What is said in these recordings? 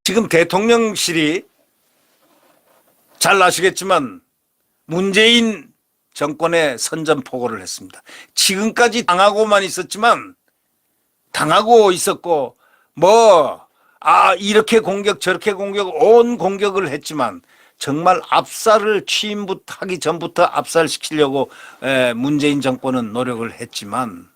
지금 대통령실이 잘 아시겠지만 문재인 정권에 선전포고를 했습니다. 지금까지 당하고만 있었지만 당하고 있었고 이렇게 공격 저렇게 공격 온 공격을 했지만 정말 압살을 취임하기 전부터 압살시키려고 문재인 정권은 노력을 했지만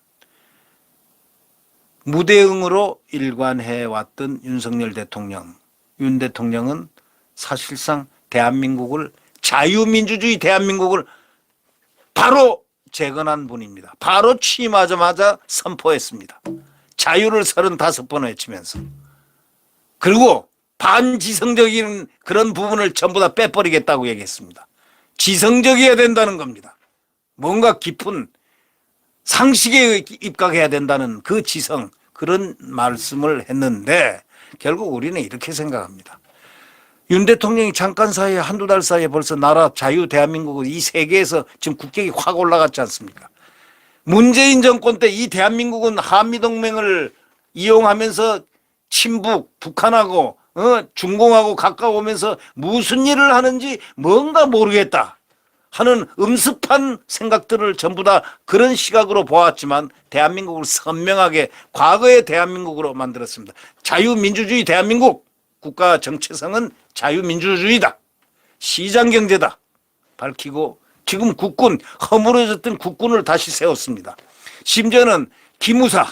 무대응으로 일관해왔던 윤석열 대통령, 윤 대통령은 사실상 대한민국을 자유민주주의 대한민국을 바로 재건한 분입니다. 바로 취임하자마자 선포했습니다. 자유를 35번 외치면서. 그리고 반지성적인 그런 부분을 전부 다 빼버리겠다고 얘기했습니다. 지성적이어야 된다는 겁니다. 뭔가 깊은 상식에 입각해야 된다는 그 지성, 그런 말씀을 했는데 결국 우리는 이렇게 생각합니다. 윤 대통령이 잠깐 사이에 한두 달 사이에 벌써 나라 자유 대한민국은 이 세계에서 지금 국격이 확 올라갔지 않습니까? 문재인 정권 때 이 대한민국은 한미동맹을 이용하면서 친북, 북한하고 중공하고 가까워오면서 무슨 일을 하는지 뭔가 모르겠다 하는 음습한 생각들을 전부 다 그런 시각으로 보았지만 대한민국을 선명하게 과거의 대한민국으로 만들었습니다. 자유민주주의 대한민국, 국가 정체성은 자유민주주의다, 시장경제다 밝히고 지금 국군, 허물어졌던 국군을 다시 세웠습니다. 심지어는 기무사,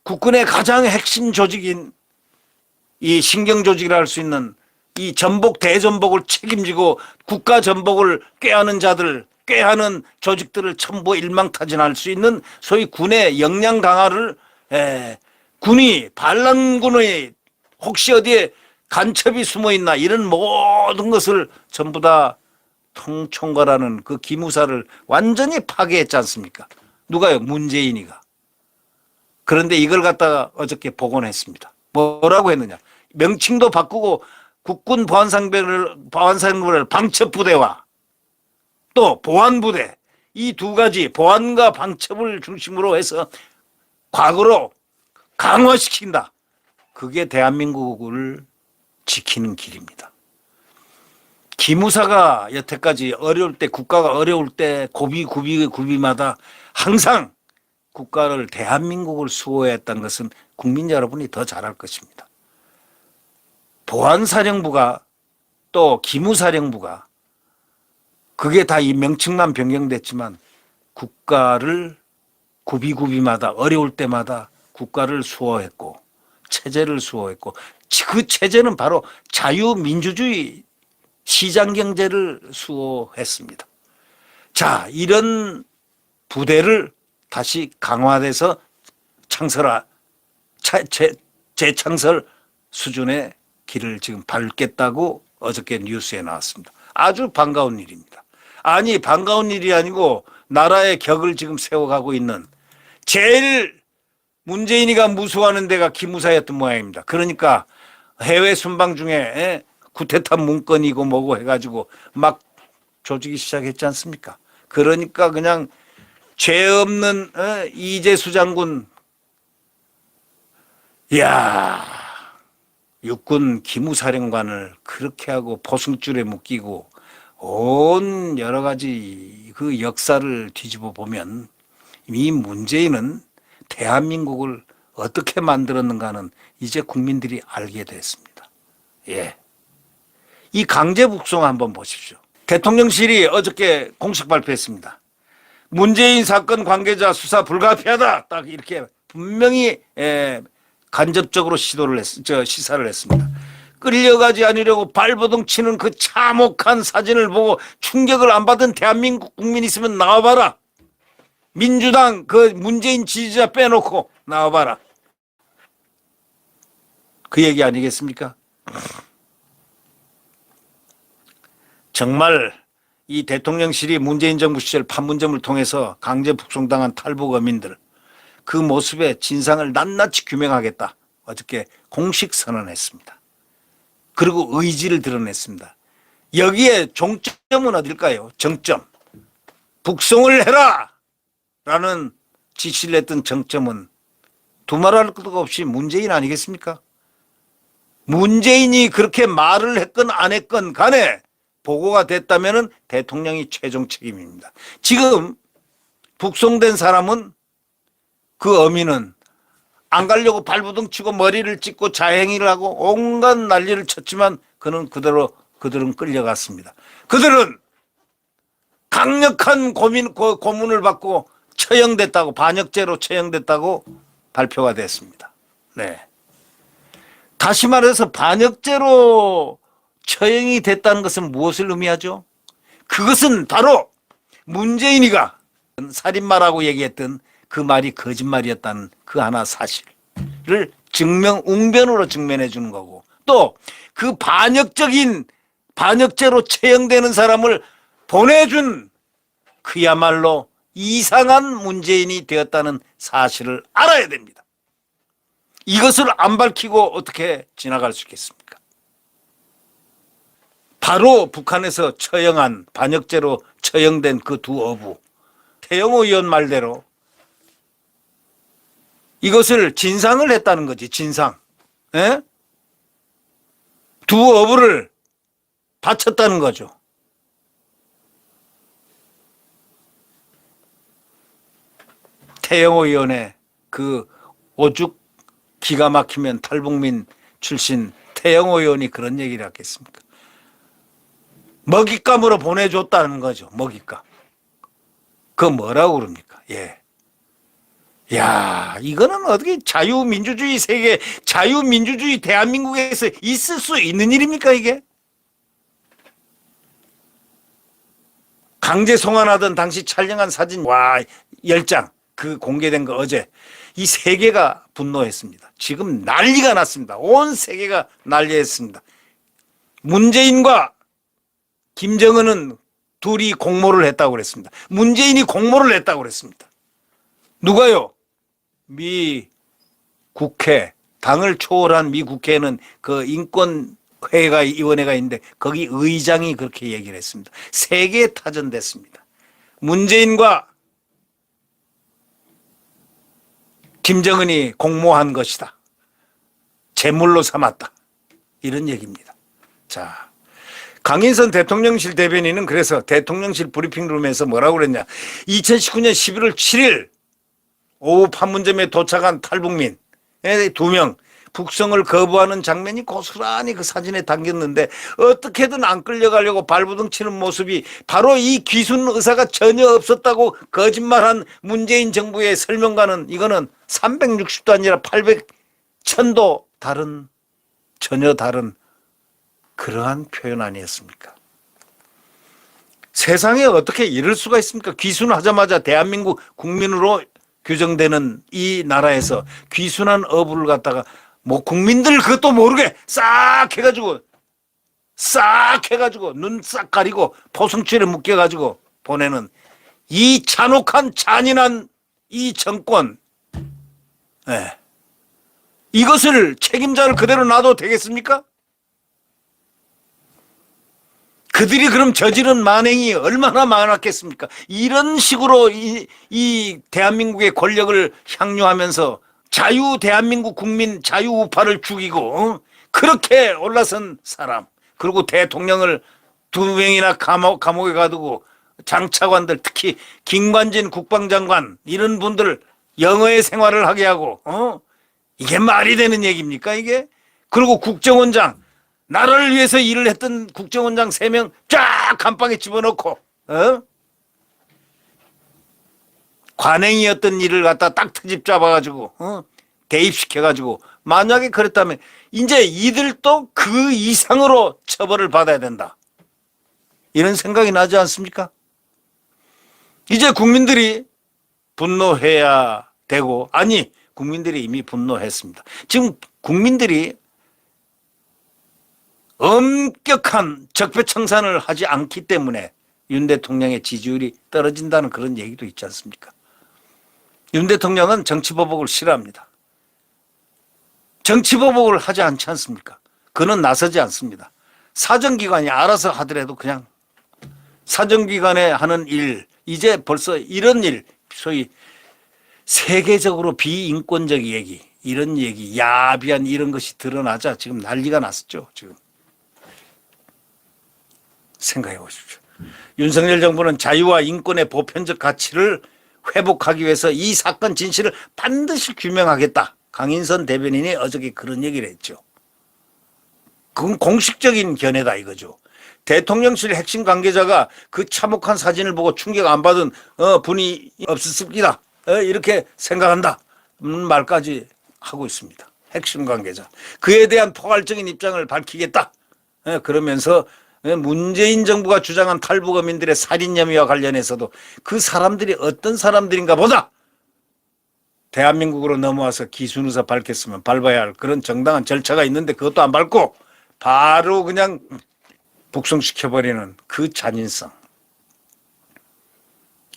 국군의 가장 핵심 조직인 이 신경조직이라 할 수 있는 이 전복 대전복을 책임지고 국가 전복을 꾀하는 자들, 꾀하는 조직들을 전부 일망타진할 수 있는 소위 군의 역량 강화를 군이 반란군의 혹시 어디에 간첩이 숨어있나 이런 모든 것을 전부 다 총괄하는 그 기무사를 완전히 파괴했지 않습니까? 누가요? 문재인이가. 그런데 이걸 갖다가 어저께 복원했습니다. 뭐라고 했느냐? 명칭도 바꾸고 국군 보안상병을 방첩부대와 또 보안부대, 이 두 가지 보안과 방첩을 중심으로 해서 과거로 강화시킨다. 그게 대한민국을 지키는 길입니다. 기무사가 여태까지 어려울 때, 국가가 어려울 때 구비마다 항상 국가를, 대한민국을 수호했다는 것은 국민 여러분이 더 잘할 것입니다. 보안사령부가 또 기무사령부가 그게 다 이 명칭만 변경됐지만 국가를 구비마다 어려울 때마다 국가를 수호했고 체제를 수호했고 그 체제는 바로 자유민주주의 시장경제를 수호했습니다. 자, 이런 부대를 다시 강화돼서 재창설 수준의 길을 지금 밟겠다고 어저께 뉴스에 나왔습니다. 아주 반가운 일입니다. 아니, 반가운 일이 아니고 나라의 격을 지금 세워가고 있는 제일 문재인이가 무수하는 데가 기무사였던 모양입니다. 그러니까 해외 순방 중에 구테타 문건이고 뭐고 해가지고 막 조지기 시작했지 않습니까? 그러니까 그냥 죄 없는 이재수 장군, 이야, 육군 기무사령관을 그렇게 하고 포승줄에 묶이고 온 여러 가지 그 역사를 뒤집어 보면 이 문재인은 대한민국을 어떻게 만들었는가는 이제 국민들이 알게 됐습니다. 예. 이 강제 북송 한번 보십시오. 대통령실이 어저께 공식 발표했습니다. 문재인 사건 관계자 수사 불가피하다. 딱 이렇게 분명히 간접적으로 시사를 했습니다. 끌려가지 않으려고 발버둥 치는 그 참혹한 사진을 보고 충격을 안 받은 대한민국 국민 있으면 나와봐라. 민주당 그 문재인 지지자 빼놓고 나와봐라. 그 얘기 아니겠습니까? 정말 이 대통령실이 문재인 정부 시절 판문점을 통해서 강제 북송당한 탈북 어민들 그 모습의 진상을 낱낱이 규명하겠다. 어저께 공식 선언했습니다. 그리고 의지를 드러냈습니다. 여기에 종점은 어딜까요? 정점. 북송을 해라! 라는 지시를 했던 정점은 두말할 것도 없이 문재인 아니겠습니까? 문재인이 그렇게 말을 했건 안 했건 간에 보고가 됐다면 대통령이 최종 책임입니다. 지금 북송된 사람은 그 어미는 안 가려고 발부둥 치고 머리를 찍고 자행위를 하고 온갖 난리를 쳤지만 그들은 끌려갔습니다. 그들은 강력한 고문을 받고 처형됐다고, 반역죄로 처형됐다고 발표가 됐습니다. 네. 다시 말해서 반역죄로 처형이 됐다는 것은 무엇을 의미하죠? 그것은 바로 문재인이가 살인마라고 얘기했던 그 말이 거짓말이었다는 그 하나 사실을 웅변으로 증명해 주는 거고, 또 그 반역죄로 처형되는 사람을 보내준 그야말로 이상한 문재인이 되었다는 사실을 알아야 됩니다. 이것을 안 밝히고 어떻게 지나갈 수 있겠습니까? 바로 북한에서 처형한, 반역죄로 처형된 그 두 어부, 태영호 의원 말대로 이것을 진상을 했다는 거지, 진상. 에? 두 어부를 바쳤다는 거죠. 태영호 의원의 그 오죽 기가 막히면 탈북민 출신 태영호 의원이 그런 얘기를 하겠습니까? 먹잇감으로 보내줬다는 거죠. 먹잇감. 그거 뭐라고 그럽니까? 예. 야, 이거는 어떻게 자유민주주의 세계, 자유민주주의 대한민국에서 있을 수 있는 일입니까, 이게? 강제 송환하던 당시 촬영한 사진, 와, 10장. 그 공개된 거 어제. 이 세계가 분노했습니다. 지금 난리가 났습니다. 온 세계가 난리했습니다. 문재인과 김정은은 둘이 공모를 했다고 그랬습니다. 문재인이 공모를 했다고 그랬습니다. 누가요? 미 국회, 당을 초월한 미 국회에는 그 인권위원회가 있는데 거기 의장이 그렇게 얘기를 했습니다. 세계에 타전됐습니다. 문재인과 김정은이 공모한 것이다. 제물로 삼았다. 이런 얘기입니다. 자, 강인선 대통령실 대변인은 그래서 대통령실 브리핑룸에서 뭐라고 그랬냐. 2019년 11월 7일 오후 판문점에 도착한 탈북민 2명 북송을 거부하는 장면이 고스란히 그 사진에 담겼는데 어떻게든 안 끌려가려고 발부둥 치는 모습이 바로 이 귀순 의사가 전혀 없었다고 거짓말한 문재인 정부의 설명과는 이거는 360도 아니라 1000도 다른, 전혀 다른 그러한 표현 아니었습니까? 세상에 어떻게 이럴 수가 있습니까? 귀순하자마자 대한민국 국민으로 규정되는 이 나라에서 귀순한 어부를 갖다가 뭐 국민들 그것도 모르게 싹 해가지고 눈 싹 가리고 포승줄에 묶여가지고 보내는 이 잔혹한 잔인한 이 정권, 네. 이것을 책임자를 그대로 놔도 되겠습니까? 그들이 그럼 저지른 만행이 얼마나 많았겠습니까? 이런 식으로 이 대한민국의 권력을 향유하면서 자유 대한민국 국민 자유우파를 죽이고 그렇게 올라선 사람, 그리고 대통령을 2명이나 감옥에 가두고 장차관들, 특히 김관진 국방장관 이런 분들 영어의 생활을 하게 하고 이게 말이 되는 얘기입니까 이게? 그리고 국정원장, 나라를 위해서 일을 했던 국정원장 3명 쫙 감방에 집어넣고 관행이었던 일을 갖다 딱 트집 잡아가지고 대입시켜가지고 만약에 그랬다면 이제 이들도 그 이상으로 처벌을 받아야 된다. 이런 생각이 나지 않습니까? 이제 국민들이 분노해야 되고, 아니 국민들이 이미 분노했습니다. 지금 국민들이 엄격한 적폐청산을 하지 않기 때문에 윤 대통령의 지지율이 떨어진다는 그런 얘기도 있지 않습니까? 윤 대통령은 정치보복을 싫어합니다. 정치보복을 하지 않지 않습니까? 그는 나서지 않습니다. 사정기관이 알아서 하더라도 그냥 사정기관에 하는 일, 이제 벌써 이런 일, 소위 세계적으로 비인권적 얘기, 이런 얘기, 야비한 이런 것이 드러나자 지금 난리가 났었죠. 지금 생각해 보십시오. 윤석열 정부는 자유와 인권의 보편적 가치를 회복하기 위해서 이 사건 진실을 반드시 규명하겠다. 강인선 대변인이 어저께 그런 얘기를 했죠. 그건 공식적인 견해다 이거죠. 대통령실 핵심 관계자가 그 참혹한 사진을 보고 충격 안 받은 분이 없었습니다. 이렇게 생각한다. 말까지 하고 있습니다. 핵심 관계자. 그에 대한 포괄적인 입장을 밝히겠다. 그러면서 문재인 정부가 주장한 탈북어민들의 살인 혐의와 관련해서도 그 사람들이 어떤 사람들인가 보다 대한민국으로 넘어와서 기순에서 밝혔으면 밟아야 할 그런 정당한 절차가 있는데 그것도 안 밟고 바로 그냥 북송시켜버리는 그 잔인성.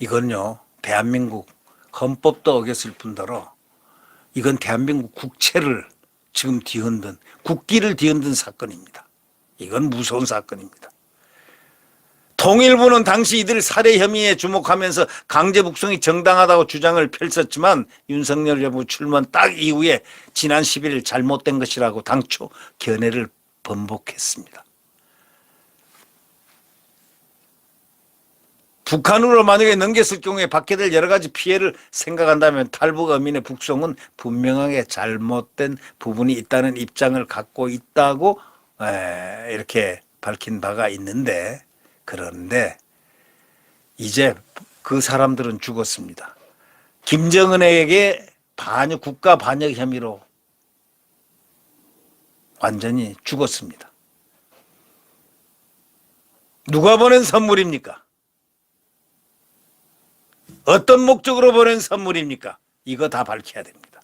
이건요, 대한민국 헌법도 어겼을 뿐더러 이건 대한민국 국채를 지금 뒤흔든, 국기를 뒤흔든 사건입니다. 이건 무서운 사건입니다. 통일부는 당시 이들 살해 혐의에 주목하면서 강제 북송이 정당하다고 주장을 펼쳤지만 윤석열 정부 출범 딱 이후에 지난 11일 잘못된 것이라고 당초 견해를 번복했습니다. 북한으로 만약에 넘겼을 경우에 받게 될 여러 가지 피해를 생각한다면 탈북 어민의 북송은 분명하게 잘못된 부분이 있다는 입장을 갖고 있다고 이렇게 밝힌 바가 있는데, 그런데 이제 그 사람들은 죽었습니다. 김정은에게 국가 반역 혐의로 완전히 죽었습니다. 누가 보낸 선물입니까? 어떤 목적으로 보낸 선물입니까? 이거 다 밝혀야 됩니다.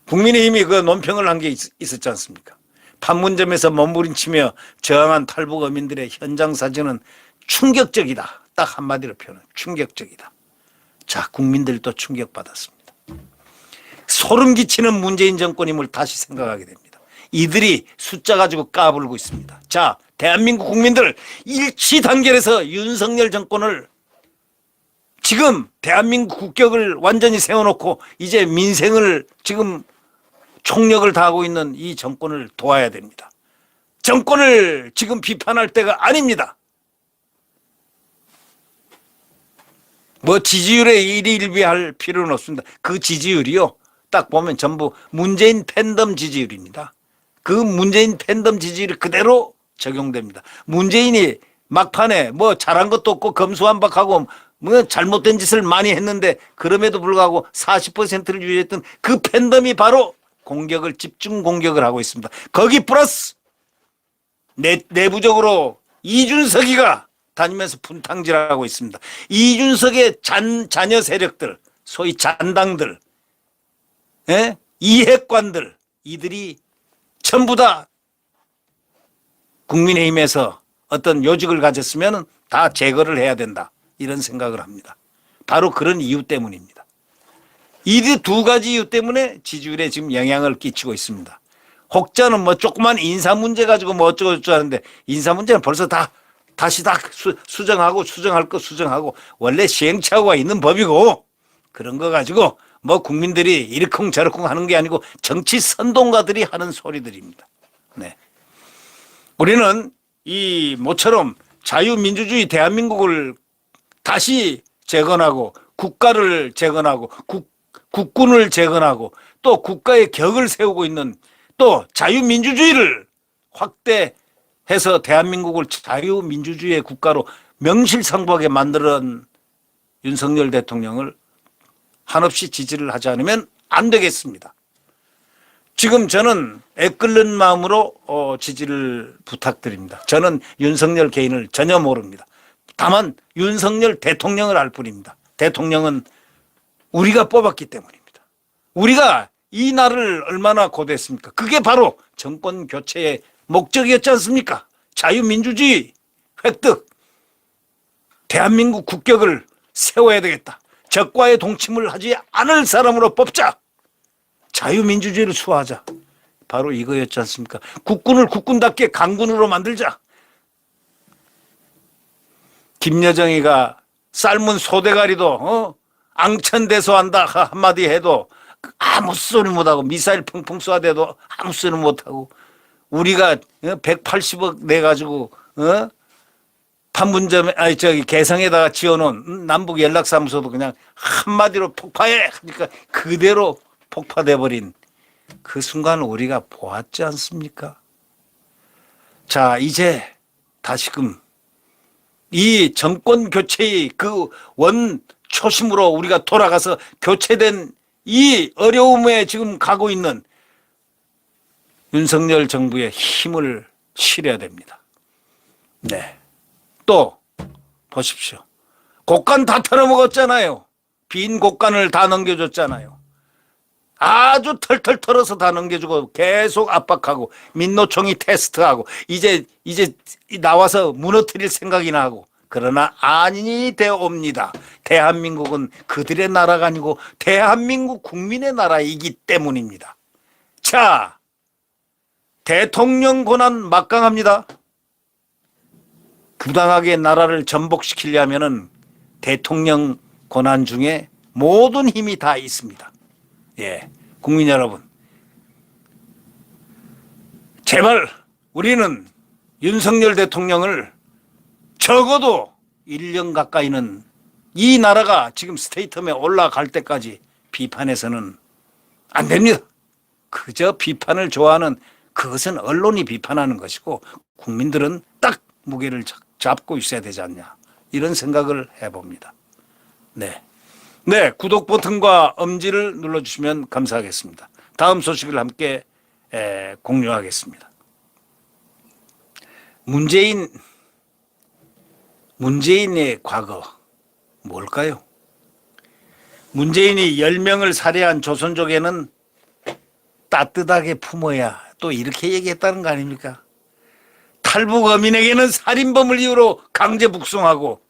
국민의힘이 그 논평을 한 게 있었지 않습니까? 판문점에서 몸부림치며 저항한 탈북 어민들의 현장 사진은 충격적이다. 딱 한마디로 표현은 충격적이다. 자, 국민들도 충격받았습니다. 소름 끼치는 문재인 정권임을 다시 생각하게 됩니다. 이들이 숫자 가지고 까불고 있습니다. 자, 대한민국 국민들 일치 단결해서 윤석열 정권을 지금 대한민국 국격을 완전히 세워놓고 이제 민생을 지금 총력을 다하고 있는 이 정권을 도와야 됩니다. 정권을 지금 비판할 때가 아닙니다. 뭐 지지율에 일희일비할 필요는 없습니다. 그 지지율이요, 딱 보면 전부 문재인 팬덤 지지율입니다. 그 문재인 팬덤 지지율이 그대로 적용됩니다. 문재인이 막판에 뭐 잘한 것도 없고 검수완박하고 뭐 잘못된 짓을 많이 했는데 그럼에도 불구하고 40%를 유지했던 그 팬덤이 바로 공격을, 집중 공격을 하고 있습니다. 거기 플러스 내부적으로 이준석이가 다니면서 분탕질하고 있습니다. 이준석의 자녀 세력들, 소위 잔당들, 이핵관들, 이들이 전부 다 국민의힘에서 어떤 요직을 가졌으면 다 제거를 해야 된다. 이런 생각을 합니다. 바로 그런 이유 때문입니다. 이 두 가지 이유 때문에 지지율에 지금 영향을 끼치고 있습니다. 혹자는 뭐 조그만 인사 문제 가지고 뭐 어쩌고저쩌고 하는데 인사 문제는 벌써 다시 수정하고 수정할 거 수정하고 원래 시행착오가 있는 법이고 그런 거 가지고 뭐 국민들이 이러쿵저러쿵 하는 게 아니고 정치 선동가들이 하는 소리들입니다. 네. 우리는 이 모처럼 자유민주주의 대한민국을 다시 재건하고 국가를 재건하고 국군을 재건하고 또 국가의 격을 세우고 있는 또 자유민주주의를 확대해서 대한민국을 자유민주주의의 국가로 명실상부하게 만드는 윤석열 대통령을 한없이 지지를 하지 않으면 안 되겠습니다. 지금 저는 애끓는 마음으로 지지를 부탁드립니다. 저는 윤석열 개인을 전혀 모릅니다. 다만 윤석열 대통령을 알 뿐입니다. 대통령은 우리가 뽑았기 때문입니다. 우리가 이 날을 얼마나 고대했습니까? 그게 바로 정권 교체의 목적이었지 않습니까? 자유민주주의 획득, 대한민국 국격을 세워야 되겠다. 적과의 동침을 하지 않을 사람으로 뽑자. 자유민주주의를 수호하자. 바로 이거였지 않습니까? 국군을 국군답게 강군으로 만들자. 김여정이가 삶은 소대가리도 앙천대소한다 한마디 해도 아무 소리 못하고 미사일 펑펑 쏴대도 아무 소리 못하고 우리가 180억 내가지고 판문점에 개성에다가 지어놓은 남북 연락사무소도 그냥 한마디로 폭파해 하니까 그대로 폭파돼 버린 그 순간 우리가 보았지 않습니까? 자, 이제 다시금 이 정권 교체의 그 원 초심으로 우리가 돌아가서 교체된 이 어려움에 지금 가고 있는 윤석열 정부의 힘을 실어야 됩니다. 네. 또 보십시오. 곡간 다 털어먹었잖아요. 빈 곡간을 다 넘겨줬잖아요. 아주 털털 털어서 다 넘겨주고 계속 압박하고 민노총이 테스트하고 이제 나와서 무너뜨릴 생각이나 하고 그러나 아니 되옵니다. 대한민국은 그들의 나라가 아니고 대한민국 국민의 나라이기 때문입니다. 자, 대통령 권한 막강합니다. 부당하게 나라를 전복시키려면은 대통령 권한 중에 모든 힘이 다 있습니다. 예, 국민 여러분, 제발 우리는 윤석열 대통령을 적어도 1년 가까이는 이 나라가 지금 스테이텀에 올라갈 때까지 비판해서는 안 됩니다. 그저 비판을 좋아하는 그것은 언론이 비판하는 것이고 국민들은 딱 무게를 잡고 있어야 되지 않냐 이런 생각을 해봅니다. 네, 구독 버튼과 엄지를 눌러주시면 감사하겠습니다. 다음 소식을 함께 공유하겠습니다. 문재인의 과거 뭘까요? 문재인이 10명을 살해한 조선족에는 따뜻하게 품어야 또 이렇게 얘기했다는 거 아닙니까? 탈북 어민에게는 살인범을 이유로 강제 북송하고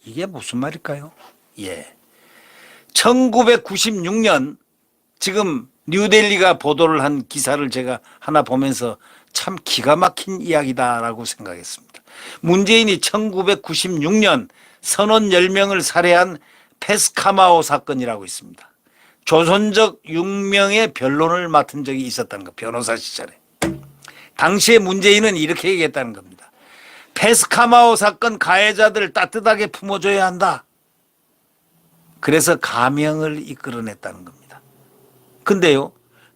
이게 무슨 말일까요? 예, 1996년 지금 뉴델리가 보도를 한 기사를 제가 하나 보면서 참 기가 막힌 이야기다라고 생각했습니다. 문재인이 1996년 선원 10명을 살해한 페스카마오 사건이라고 있습니다. 조선족 6명의 변론을 맡은 적이 있었다는 거, 변호사 시절에. 당시에 문재인은 이렇게 얘기했다는 겁니다. 페스카마오 사건 가해자들 따뜻하게 품어줘야 한다. 그래서 가명을 이끌어냈다는 겁니다. 근데요,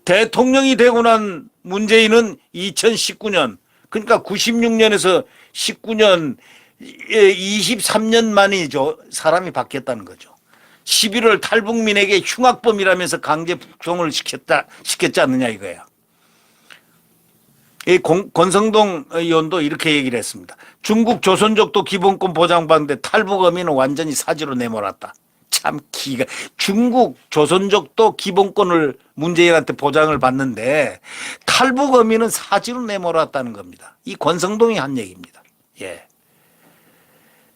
대통령이 되고 난 문재인은 2019년, 그러니까 96년에서 19년 23년 만이죠. 사람이 바뀌었다는 거죠. 11월 탈북민에게 흉악범이라면서 강제 북송을 시켰지 않느냐 이거야. 권성동 의원도 이렇게 얘기를 했습니다. 중국 조선족도 기본권 보장받는데 탈북 어민은 완전히 사지로 내몰았다. 참 중국 조선족도 기본권을 문재인한테 보장을 받는데 탈북 어민은 사지로 내몰았다는 겁니다. 이 권성동이 한 얘기입니다. 예.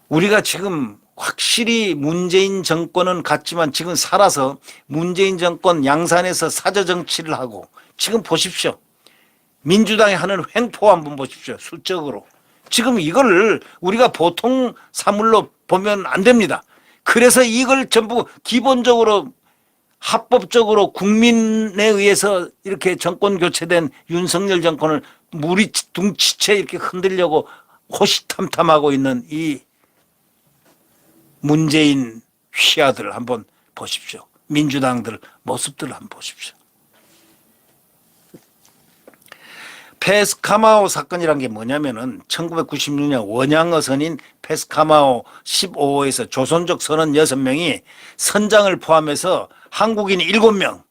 우리가 지금 확실히 문재인 정권은 같지만 지금 살아서 문재인 정권 양산에서 사저 정치를 하고 지금 보십시오. 민주당이 하는 횡포 한번 보십시오. 수적으로. 지금 이걸 우리가 보통 사물로 보면 안 됩니다. 그래서 이걸 전부 기본적으로 합법적으로 국민에 의해서 이렇게 정권 교체된 윤석열 정권을 물이 둥치채 이렇게 흔들려고 호시탐탐하고 있는 이 문재인 휘하들을 한번 보십시오. 민주당들 모습들을 한번 보십시오. 페스카마오 사건이란 게 뭐냐면은 1996년 원양 어선인 페스카마오 15호에서 조선족 선원 6명이 선장을 포함해서 한국인 7명,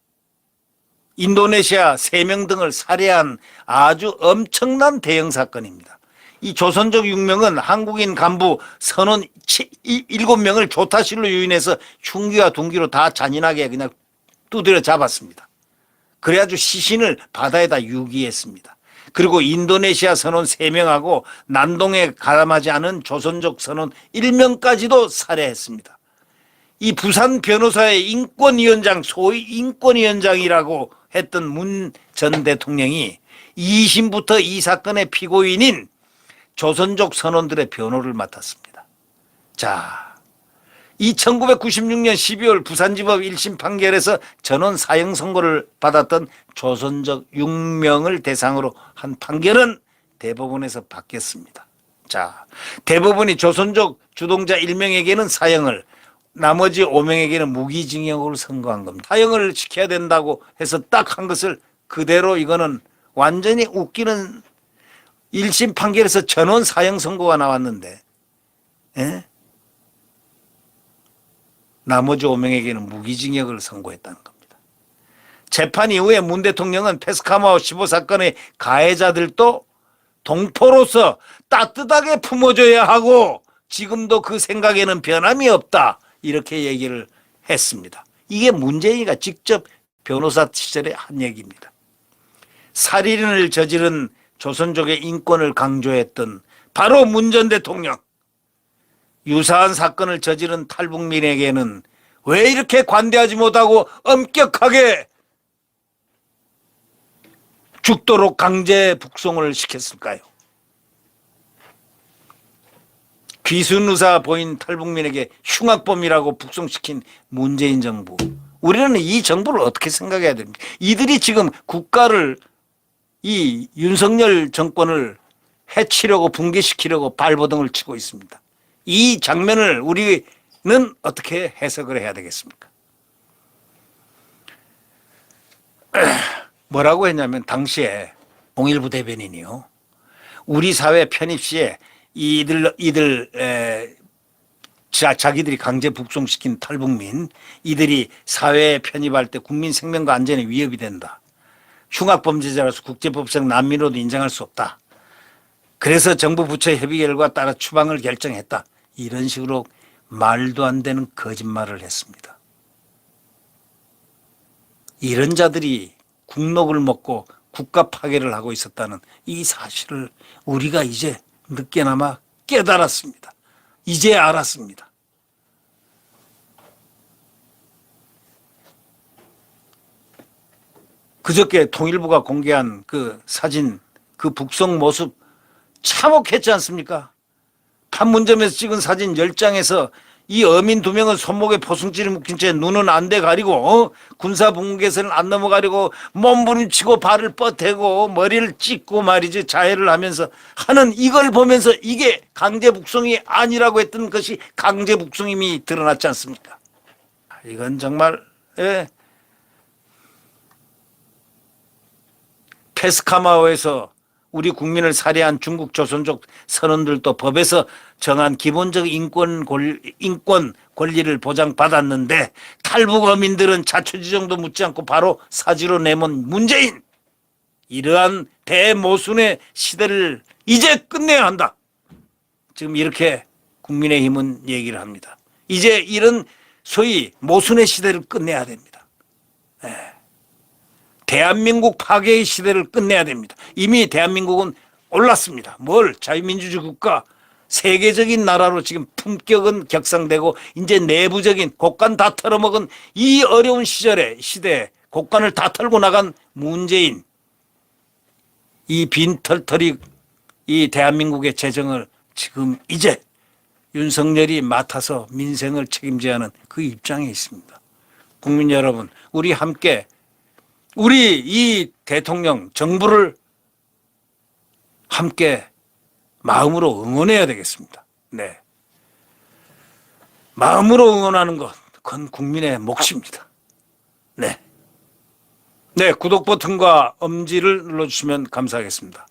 인도네시아 3명 등을 살해한 아주 엄청난 대형 사건입니다. 이 조선족 6명은 한국인 간부 선원 7명을 조타실로 유인해서 흉기와 둔기로 다 잔인하게 그냥 두드려 잡았습니다. 그래가지고 시신을 바다에다 유기했습니다. 그리고 인도네시아 선원 3명하고 난동에 가담하지 않은 조선족 선원 1명까지도 살해했습니다. 이 부산 변호사의 인권위원장, 소위 인권위원장이라고 했던 문 전 대통령이 2심부터 이 사건의 피고인인 조선족 선원들의 변호를 맡았습니다. 자, 이 1996년 12월 부산지법 1심 판결에서 전원 사형 선고를 받았던 조선족 6명을 대상으로 한 판결은 대법원에서 바뀌었습니다. 자, 대법원이 조선족 주동자 1명에게는 사형을, 나머지 5명에게는 무기징역을 선고한 겁니다. 사형을 시켜야 된다고 해서 딱 한 것을 그대로, 이거는 완전히 웃기는, 1심 판결에서 전원 사형 선고가 나왔는데, 예? 나머지 5명에게는 무기징역을 선고했다는 겁니다. 재판 이후에 문 대통령은 페스카마오 15사건의 가해자들도 동포로서 따뜻하게 품어줘야 하고 지금도 그 생각에는 변함이 없다, 이렇게 얘기를 했습니다. 이게 문재인이가 직접 변호사 시절에 한 얘기입니다. 살인을 저지른 조선족의 인권을 강조했던 바로 문 전 대통령, 유사한 사건을 저지른 탈북민에게는 왜 이렇게 관대하지 못하고 엄격하게 죽도록 강제 북송을 시켰을까요? 귀순의사 보인 탈북민에게 흉악범이라고 북송시킨 문재인 정부, 우리는 이 정부를 어떻게 생각해야 됩니까? 이들이 지금 국가를, 이 윤석열 정권을 해치려고, 붕괴시키려고 발버둥을 치고 있습니다. 이 장면을 우리는 어떻게 해석을 해야 되겠습니까? 뭐라고 했냐면, 당시에 통일부 대변인이요, 우리 사회 편입 시에 자기들이 강제 북송시킨 탈북민, 이들이 사회에 편입할 때 국민 생명과 안전에 위협이 된다. 흉악범죄자로서 국제법상 난민으로도 인정할 수 없다. 그래서 정부 부처 협의 결과 따라 추방을 결정했다. 이런 식으로 말도 안 되는 거짓말을 했습니다. 이런 자들이 국록을 먹고 국가 파괴를 하고 있었다는 이 사실을 우리가 이제 늦게나마 깨달았습니다. 이제 알았습니다. 그저께 통일부가 공개한 그 사진, 그 북송 모습 참혹했지 않습니까? 판문점에서 찍은 사진 10장에서 이 어민 2명은 손목에 포승줄이 묶인 채 눈은 안대 가리고, 군사분계선을 안 넘어가려고 몸부림치고 발을 뻗대고 머리를 찢고 말이지, 자해를 하면서 하는, 이걸 보면서 이게 강제 북송이 아니라고 했던 것이 강제 북송임이 드러났지 않습니까? 이건 정말, 예. 페스카마오에서 우리 국민을 살해한 중국 조선족 선원들도 법에서 정한 기본적 인권 권리를 보장받았는데, 탈북 어민들은 자초지종도 묻지 않고 바로 사지로 내몬 문재인, 이러한 대모순의 시대를 이제 끝내야 한다. 지금 이렇게 국민의힘은 얘기를 합니다. 이제 이런 소위 모순의 시대를 끝내야 됩니다. 대한민국 파괴의 시대를 끝내야 됩니다. 이미 대한민국은 올랐습니다. 뭘, 자유민주주의 국가, 세계적인 나라로 지금 품격은 격상되고, 이제 내부적인 곳간 다 털어먹은 이 어려운 시대에 곳간을 다 털고 나간 문재인, 이 빈털터리 이 대한민국의 재정을 지금 이제 윤석열이 맡아서 민생을 책임져야 하는 그 입장에 있습니다. 국민 여러분, 우리 함께 우리 이 대통령 정부를 함께 마음으로 응원해야 되겠습니다. 네, 마음으로 응원하는 것, 그건 국민의 몫입니다. 네, 구독 버튼과 엄지를 눌러주시면 감사하겠습니다.